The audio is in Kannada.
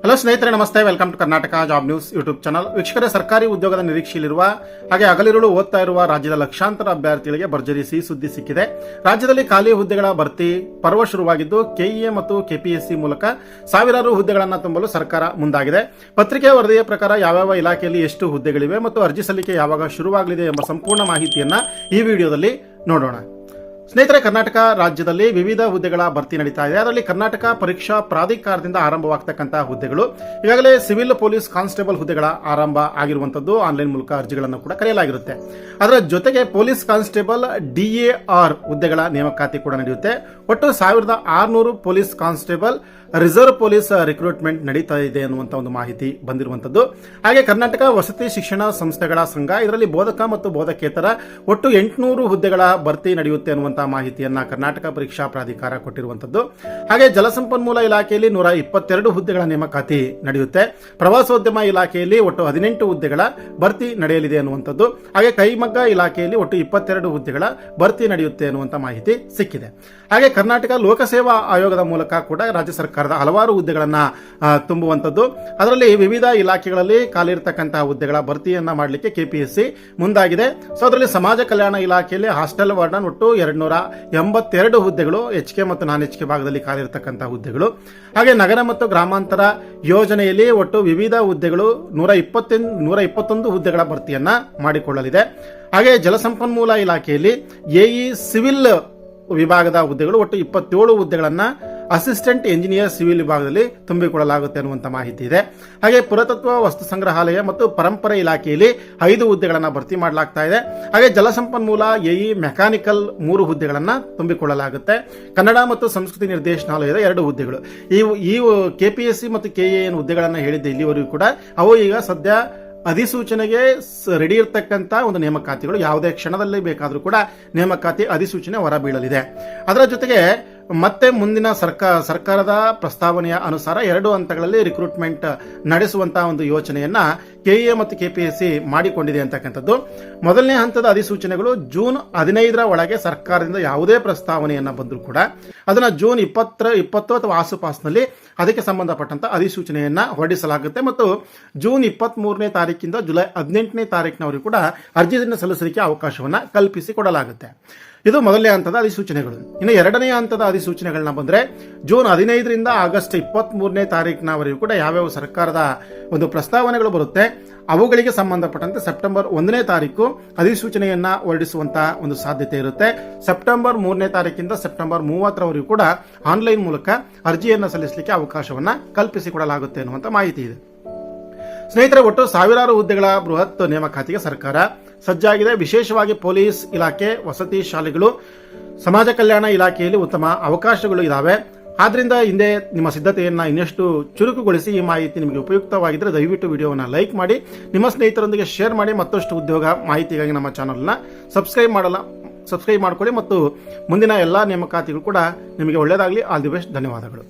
ಹಲೋ ಸ್ನೇಹಿತರೆ, ನಮಸ್ತೆ. Welcome to Karnataka job news YouTube channel. ವೀಕ್ಷಕರೇ, ಸರ್ಕಾರಿ ಉದ್ಯೋಗದ ನಿರೀಕ್ಷೆಯಲ್ಲಿರುವ ಹಾಗೆ ಹಗಲಿರುಳು ಓದ್ತಾ ಇರುವ ರಾಜ್ಯದ ಲಕ್ಷಾಂತರ ಅಭ್ಯರ್ಥಿಗಳಿಗೆ ಭರ್ಜರಿ ಸಿಹಿ ಸುದ್ದಿ ಸಿಕ್ಕಿದೆ. ರಾಜ್ಯದಲ್ಲಿ ಖಾಲಿ ಹುದ್ದೆಗಳ ಭರ್ತಿ ಪರ್ವ ಶುರುವಾಗಿದ್ದು ಕೆಇಎ ಮತ್ತು ಕೆಪಿಎಸ್ಸಿ ಮೂಲಕ ಸಾವಿರಾರು ಹುದ್ದೆಗಳನ್ನು ತುಂಬಲು ಸರ್ಕಾರ ಮುಂದಾಗಿದೆ. ಪತ್ರಿಕೆಯ ವರದಿಯ ಪ್ರಕಾರ ಯಾವ್ಯಾವ ಇಲಾಖೆಯಲ್ಲಿ ಎಷ್ಟು ಹುದ್ದೆಗಳಿವೆ ಮತ್ತು ಅರ್ಜಿ ಸಲ್ಲಿಕೆ ಯಾವಾಗ ಶುರುವಾಗಲಿದೆ ಎಂಬ ಸಂಪೂರ್ಣ ಮಾಹಿತಿಯನ್ನ ಈ ವಿಡಿಯೋದಲ್ಲಿ ನೋಡೋಣ. ಸ್ನೇಹಿತರೆ, ಕರ್ನಾಟಕ ರಾಜ್ಯದಲ್ಲಿ ವಿವಿಧ ಹುದ್ದೆಗಳ ಭರ್ತಿ ನಡೀತಾ ಇದೆ. ಅದರಲ್ಲಿ ಕರ್ನಾಟಕ ಪರೀಕ್ಷಾ ಪ್ರಾಧಿಕಾರದಿಂದ ಆರಂಭವಾಗತಕ್ಕಂತಹ ಹುದ್ದೆಗಳು ಈಗಾಗಲೇ ಸಿವಿಲ್ ಪೊಲೀಸ್ ಕಾನ್ಸ್ಟೇಬಲ್ ಹುದ್ದೆಗಳ ಆರಂಭ ಆಗಿರುವಂತದ್ದು. ಆನ್ಲೈನ್ ಮೂಲಕ ಅರ್ಜಿಗಳನ್ನು ಕೂಡ ಕರೆಯಲಾಗಿರುತ್ತೆ. ಅದರ ಜೊತೆಗೆ ಪೊಲೀಸ್ ಕಾನ್ಸ್ಟೇಬಲ್ DAR ಹುದ್ದೆಗಳ ನೇಮಕಾತಿ ಕೂಡ ನಡೆಯುತ್ತೆ. ಒಟ್ಟು 1600 police constable reserve police recruitment ನಡೀತಾ ಇದೆ ಅನ್ನುವಂಥ ಒಂದು ಮಾಹಿತಿ ಬಂದಿರುವಂತದ್ದು. ಹಾಗೆ ಕರ್ನಾಟಕ ವಸತಿ ಶಿಕ್ಷಣ ಸಂಸ್ಥೆಗಳ ಸಂಘ ಇದರಲ್ಲಿ ಬೋಧಕ ಮತ್ತು ಬೋಧಕೇತರ ಒಟ್ಟು 800 ಹುದ್ದೆಗಳ ಭರ್ತಿ ನಡೆಯುತ್ತೆ ಅನ್ನುವಂತಹ ಮಾಹಿತಿಯನ್ನ ಕರ್ನಾಟಕ ಪರೀಕ್ಷಾ ಪ್ರಾಧಿಕಾರ ಕೊಟ್ಟಿರುವಂತದ್ದು. ಹಾಗೆ ಜಲಸಂಪನ್ಮೂಲ ಇಲಾಖೆಯಲ್ಲಿ 122 ಹುದ್ದೆಗಳ ನೇಮಕಾತಿ ನಡೆಯುತ್ತೆ. ಪ್ರವಾಸೋದ್ಯಮ ಇಲಾಖೆಯಲ್ಲಿ ಒಟ್ಟು 18 ಹುದ್ದೆಗಳ ಭರ್ತಿ ನಡೆಯಲಿದೆ ಅನ್ನುವಂಥದ್ದು. ಹಾಗೆ ಕೈಮಗ್ಗ ಇಲಾಖೆಯಲ್ಲಿ ಒಟ್ಟು 22 ಹುದ್ದೆಗಳ ಭರ್ತಿ ನಡೆಯುತ್ತೆ ಅನ್ನುವಂಥ ಮಾಹಿತಿ ಸಿಕ್ಕಿದೆ. ಹಾಗೆ ಕರ್ನಾಟಕ ಲೋಕಸೇವಾ ಆಯೋಗದ ಮೂಲಕ ಕೂಡ ರಾಜ್ಯ ಸರ್ಕಾರದ ಹಲವಾರು ಹುದ್ದೆಗಳನ್ನ ತುಂಬುವಂತದ್ದು. ಅದರಲ್ಲಿ ವಿವಿಧ ಇಲಾಖೆಗಳಲ್ಲಿ ಖಾಲಿ ಇರತಕ್ಕಂತಹ ಹುದ್ದೆಗಳ ಭರ್ತಿಯನ್ನ ಮಾಡಲಿಕ್ಕೆ ಕೆಪಿಎಸ್ಸಿ ಮುಂದಾಗಿದೆ. ಸೊ ಅದರಲ್ಲಿ ಸಮಾಜ ಕಲ್ಯಾಣ ಇಲಾಖೆಯಲ್ಲಿ ಹಾಸ್ಟೆಲ್ ವಾರ್ಡನ್ ಒಟ್ಟು 282 ಹುದ್ದೆಗಳು, HK ಮತ್ತು ನಾನ್ HK ಭಾಗದಲ್ಲಿ ಖಾಲಿ ಇರತಕ್ಕಂತಹ ಹುದ್ದೆಗಳು. ಹಾಗೆ ನಗರ ಮತ್ತು ಗ್ರಾಮಾಂತರ ಯೋಜನೆಯಲ್ಲಿ ಒಟ್ಟು ವಿವಿಧ ಹುದ್ದೆಗಳು 121 ಹುದ್ದೆಗಳ ಭರ್ತಿಯನ್ನ ಮಾಡಿಕೊಳ್ಳಲಿದೆ. ಹಾಗೆ ಜಲಸಂಪನ್ಮೂಲ ಇಲಾಖೆಯಲ್ಲಿ ಎಇ ಸಿವಿಲ್ ವಿಭಾಗದ ಹುದ್ದೆಗಳು ಒಟ್ಟು 27 ಹುದ್ದೆಗಳನ್ನ ಅಸಿಸ್ಟೆಂಟ್ ಎಂಜಿನಿಯರ್ ಸಿವಿಲ್ ವಿಭಾಗದಲ್ಲಿ ತುಂಬಿಕೊಳ್ಳಲಾಗುತ್ತೆ ಅನ್ನುವಂಥ ಮಾಹಿತಿ ಇದೆ. ಹಾಗೆ ಪುರಾತತ್ವ ವಸ್ತು ಸಂಗ್ರಹಾಲಯ ಮತ್ತು ಪರಂಪರೆ ಇಲಾಖೆಯಲ್ಲಿ 5 ಹುದ್ದೆಗಳನ್ನು ಭರ್ತಿ ಮಾಡಲಾಗ್ತಾ ಇದೆ. ಹಾಗೆ ಜಲಸಂಪನ್ಮೂಲ ಎಇ ಮೆಕ್ಯಾನಿಕಲ್ 3 ಹುದ್ದೆಗಳನ್ನು ತುಂಬಿಕೊಳ್ಳಲಾಗುತ್ತೆ. ಕನ್ನಡ ಮತ್ತು ಸಂಸ್ಕೃತಿ ನಿರ್ದೇಶನಾಲಯದ 2 ಹುದ್ದೆಗಳು. ಈ ಕೆಪಿಎಸ್ಸಿ ಮತ್ತು ಕೆಎಎನ್ ಹುದ್ದೆಗಳನ್ನು ಹೇಳಿದ್ದೆ ಇಲ್ಲಿವರೆಗೂ ಕೂಡ ಅವು ಈಗ ಸದ್ಯ ಅಧಿಸೂಚನೆಗೆ ರೆಡಿ ಇರತಕ್ಕಂತ ಒಂದು ನೇಮಕಾತಿಗಳು. ಯಾವುದೇ ಕ್ಷಣದಲ್ಲಿ ಬೇಕಾದರೂ ಕೂಡ ನೇಮಕಾತಿ ಅಧಿಸೂಚನೆ ಹೊರಬೀಳಲಿದೆ. ಅದರ ಜೊತೆಗೆ ಮತ್ತೆ ಮುಂದಿನ ಸರ್ಕಾರದ ಪ್ರಸ್ತಾವನೆಯ ಅನುಸಾರ 2 ಹಂತಗಳಲ್ಲಿ ರಿಕ್ರೂಟ್ಮೆಂಟ್ ನಡೆಸುವಂತಹ ಒಂದು ಯೋಚನೆಯನ್ನ ಕೆಇಎ ಮತ್ತು ಕೆಪಿಎಸ್ಸಿ ಮಾಡಿಕೊಂಡಿದೆ ಅಂತಕ್ಕಂಥದ್ದು. ಮೊದಲನೇ ಹಂತದ ಅಧಿಸೂಚನೆಗಳು ಜೂನ್ 15ರ ಒಳಗೆ ಸರ್ಕಾರದಿಂದ ಯಾವುದೇ ಪ್ರಸ್ತಾವನೆಯನ್ನ ಬಂದರೂ ಕೂಡ ಅದನ್ನ ಜೂನ್ 20 ಅಥವಾ ಆಸುಪಾಸಿನಲ್ಲಿ ಅದಕ್ಕೆ ಸಂಬಂಧಪಟ್ಟಂತ ಅಧಿಸೂಚನೆಯನ್ನ ಹೊರಡಿಸಲಾಗುತ್ತೆ ಮತ್ತು ಜೂನ್ 23ನೇ ತಾರೀಕಿಂದ ಜುಲೈ 18ನೇ ತಾರೀಕಿನವರೆಗೂ ಕೂಡ ಅರ್ಜಿಯನ್ನು ಸಲ್ಲಿಸಲಿಕ್ಕೆ ಅವಕಾಶವನ್ನ ಕಲ್ಪಿಸಿಕೊಡಲಾಗುತ್ತೆ. ಇದು ಮೊದಲನೇ ಹಂತದ ಅಧಿಸೂಚನೆಗಳು. ಇನ್ನು ಎರಡನೇ ಹಂತದ ಅಧಿಸೂಚನೆಗಳನ್ನ ಬಂದ್ರೆ ಜೂನ್ 15ರಿಂದ ಆಗಸ್ಟ್ 23ನೇ ತಾರೀಕಿನವರೆಗೂ ಕೂಡ ಯಾವ್ಯಾವ ಸರ್ಕಾರದ ಒಂದು ಪ್ರಸ್ತಾವನೆಗಳು ಬರುತ್ತೆ ಅವುಗಳಿಗೆ ಸಂಬಂಧಪಟ್ಟಂತೆ ಸೆಪ್ಟೆಂಬರ್ 1ನೇ ತಾರೀಕು ಅಧಿಸೂಚನೆಯನ್ನ ಹೊರಡಿಸುವಂತಹ ಒಂದು ಸಾಧ್ಯತೆ ಇರುತ್ತೆ. ಸೆಪ್ಟೆಂಬರ್ 3ನೇ ತಾರೀಕಿಂದ ಸೆಪ್ಟೆಂಬರ್ 30ರವರೆಗೂ ಕೂಡ ಆನ್ಲೈನ್ ಮೂಲಕ ಅರ್ಜಿಯನ್ನು ಸಲ್ಲಿಸಲಿಕ್ಕೆ ಅವಕಾಶವನ್ನ ಕಲ್ಪಿಸಿಕೊಡಲಾಗುತ್ತೆ ಅನ್ನುವಂಥ ಮಾಹಿತಿ ಇದೆ. ಸ್ನೇಹಿತರೆ, ಒಟ್ಟು ಸಾವಿರಾರು ಹುದ್ದೆಗಳ ಬೃಹತ್ ನೇಮಕಾತಿಗೆ ಸರ್ಕಾರ ಸಜ್ಜಾಗಿದೆ. ವಿಶೇಷವಾಗಿ ಪೊಲೀಸ್ ಇಲಾಖೆ, ವಸತಿ ಶಾಲೆಗಳು, ಸಮಾಜ ಕಲ್ಯಾಣ ಇಲಾಖೆಯಲ್ಲಿ ಉತ್ತಮ ಅವಕಾಶಗಳು ಇದಾವೆ. ಆದ್ರಿಂದ ಹಿಂದೆ ನಿಮ್ಮ ಸಿದ್ಧತೆಯನ್ನ ಇನ್ನಷ್ಟು ಚುರುಕುಗೊಳಿಸಿ. ಈ ಮಾಹಿತಿ ನಿಮಗೆ ಉಪಯುಕ್ತವಾಗಿದ್ದರೆ ದಯವಿಟ್ಟು ವಿಡಿಯೋವನ್ನು ಲೈಕ್ ಮಾಡಿ, ನಿಮ್ಮ ಸ್ನೇಹಿತರೊಂದಿಗೆ ಶೇರ್ ಮಾಡಿ. ಮತ್ತಷ್ಟು ಉದ್ಯೋಗ ಮಾಹಿತಿಗಾಗಿ ನಮ್ಮ ಚಾನಲ್ನ ಸಬ್ಸ್ಕ್ರೈಬ್ ಮಾಡಿಕೊಳ್ಳಿ ಮತ್ತು ಮುಂದಿನ ಎಲ್ಲಾ ನೇಮಕಾತಿಗಳು ಕೂಡ ನಿಮಗೆ ಒಳ್ಳೆಯದಾಗಲಿ. All the best. ಧನ್ಯವಾದಗಳು.